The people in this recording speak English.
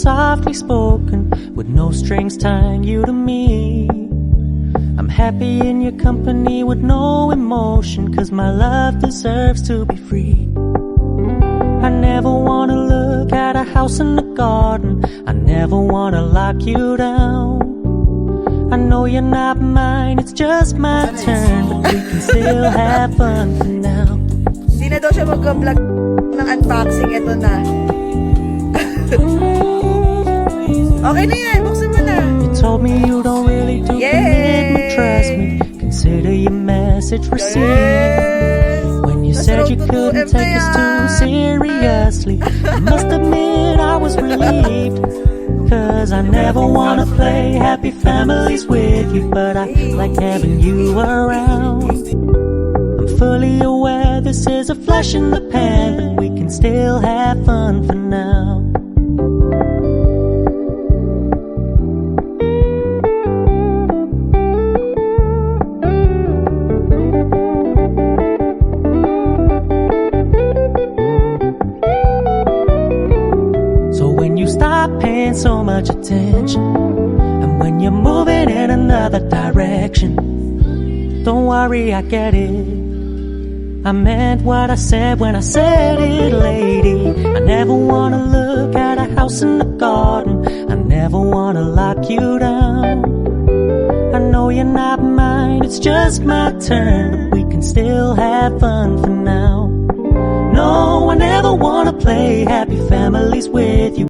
softly spoken, with no strings tying you to me. I'm happy in your company with no emotion, 'cause my love deserves to be free. I never wanna look at a house in the garden, I never wanna lock you down. I know you're not mine, it's just my turn, but we can still have fun for now. Di na daw siya mag-vlog ng unboxing, ito na. Okay na yan, buksan mo na. You told me you don't really do commitment, trust me. Consider your message received. When you said you couldn't take us too seriously, I must admit I was relieved. 'Cause I never wanna play happy families with you, but I like having you around. I'm fully aware this is a flash in the pan, but we can still have fun for now. So when you stop paying so much attention, and when you're moving in another direction, don't worry, I get it. I meant what I said when I said it, lady. I never wanna look at a house in the garden, I never wanna lock you down. I know you're not mine, it's just my turn, but we can still have fun for now. No, I never wanna play happy families with you.